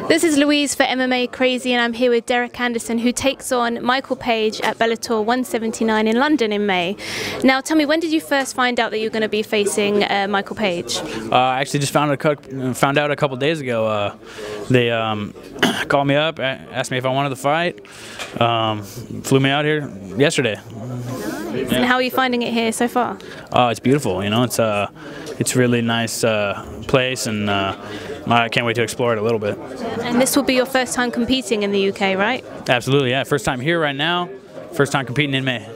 This is Louise for MMA Crazy, and I'm here with Derek Anderson, who takes on Michael Page at Bellator 179 in London in May. Now, tell me, when did you first find out that you're going to be facing Michael Page? I actually just found out a couple days ago. They called me up, asked me if I wanted to fight, flew me out here yesterday. Nice. Yeah. And how are you finding it here so far? Oh, it's beautiful. You know, it's a really nice place, and I can't wait to explore it a little bit. And this will be your first time competing in the UK, right? Absolutely, yeah. First time here right now. First time competing in May.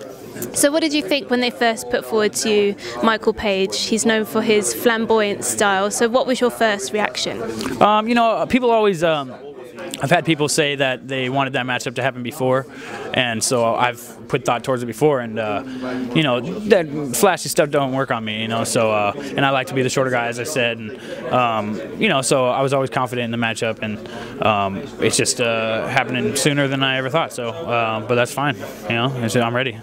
So what did you think when they first put forward to you Michael Page? He's known for his flamboyant style. So what was your first reaction? You know, people always... I've had people say that they wanted that matchup to happen before, and so I've put thought towards it before, and you know, that flashy stuff don't work on me, you know, so and I like to be the shorter guy, as I said, and you know, so I was always confident in the matchup, and it's just happening sooner than I ever thought, so but that's fine, you know, I'm ready.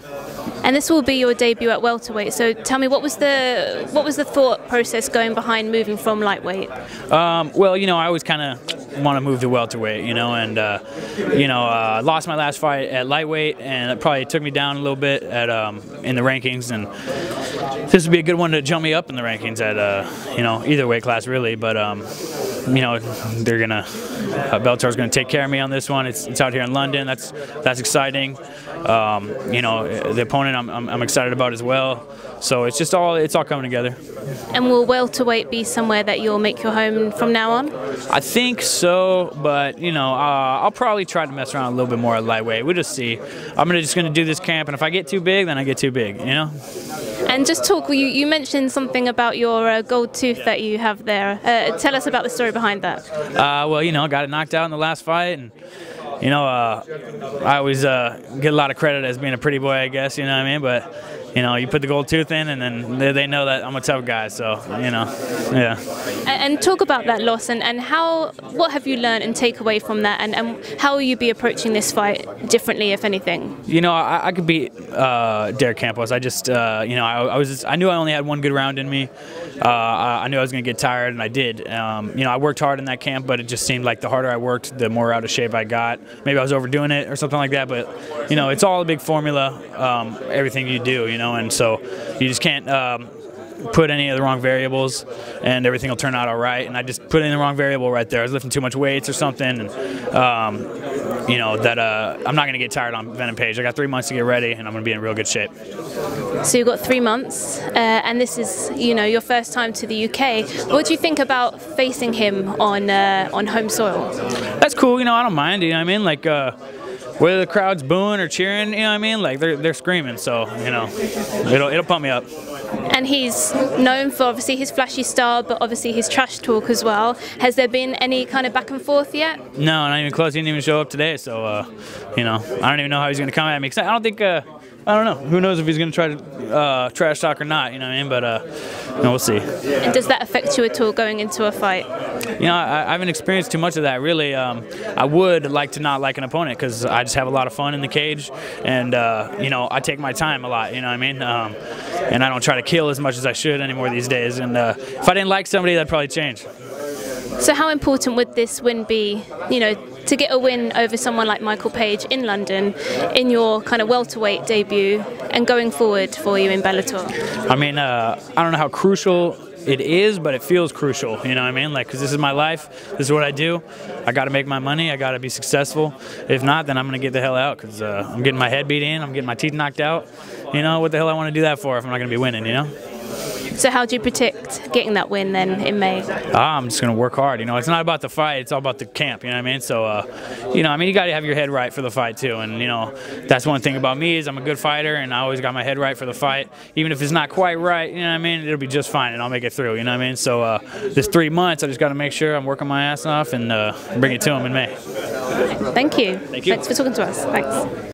And this will be your debut at welterweight. So tell me, what was the thought process going behind moving from lightweight? Well, you know, I always kind of want to move to welterweight, you know, and you know, lost my last fight at lightweight, and it probably took me down a little bit at in the rankings, and this would be a good one to jump me up in the rankings at you know, either weight class really, but you know, they're gonna Bellator's gonna take care of me on this one. It's out here in London. That's exciting. You know, the opponent I'm excited about as well. So it's all coming together. And will welterweight be somewhere that you'll make your home from now on? I think so, but you know, I'll probably try to mess around a little bit more at lightweight. We'll just see. I'm just gonna do this camp, and if I get too big, then I get too big. You know. And just talk. You mentioned something about your gold tooth that you have there. Tell us about the story behind that. Well, you know, got it knocked out in the last fight, and you know, I always get a lot of credit as being a pretty boy, I guess. You know what I mean? But you know, you put the gold tooth in, and then they know that I'm a tough guy. So you know, yeah. And talk about that loss, and what have you learned and take away from that, and how will you be approaching this fight differently, if anything? You know, I could beat Derek Campos. I just, you know, I knew I only had one good round in me. I knew I was going to get tired, and I did. You know, I worked hard in that camp, but it just seemed like the harder I worked, the more out of shape I got. Maybe I was overdoing it or something like that, but you know, it's all a big formula. Everything you do, you know, and so you just can't put any of the wrong variables, and everything will turn out all right. And I just put in the wrong variable right there. I was lifting too much weights or something, and you know, that I'm not going to get tired on Venom Page. I got 3 months to get ready, and I'm going to be in real good shape. So you've got 3 months, and this is, you know, your first time to the UK. What do you think about facing him on home soil? That's cool. You know, I don't mind. You know what I mean? Like, whether the crowd's booing or cheering, you know what I mean? Like, they're screaming, so you know, it'll pump me up. And he's known for obviously his flashy style, but obviously his trash talk as well. Has there been any kind of back and forth yet? No, not even close. He didn't even show up today, so you know, I don't even know how he's going to come at me. I don't think. I don't know. Who knows if he's going to try to trash talk or not, you know what I mean? But no, we'll see. And does that affect you at all going into a fight? You know, I haven't experienced too much of that, really. I would like to not like an opponent because I just have a lot of fun in the cage, and you know, I take my time a lot, you know what I mean? And I don't try to kill as much as I should anymore these days, and if I didn't like somebody, that'd probably change. So how important would this win be, you know, to get a win over someone like Michael Page in London in your kind of welterweight debut and going forward for you in Bellator? I mean, I don't know how crucial it is, but it feels crucial, you know what I mean? Like, because this is my life, this is what I do. I got to make my money, I got to be successful. If not, then I'm going to get the hell out because I'm getting my head beat in, I'm getting my teeth knocked out. You know, what the hell I want to do that for if I'm not going to be winning, you know? So how do you predict getting that win then in May? I'm just going to work hard. You know, it's not about the fight, it's all about the camp, you know what I mean? So, you know, I mean, you got to have your head right for the fight too. And, you know, that's one thing about me is I'm a good fighter, and I always got my head right for the fight. Even if it's not quite right, you know what I mean? It'll be just fine, and I'll make it through, you know what I mean? So this 3 months, I just got to make sure I'm working my ass off and bring it to him in May. Thank you. Thank you. Thanks for talking to us. Thanks.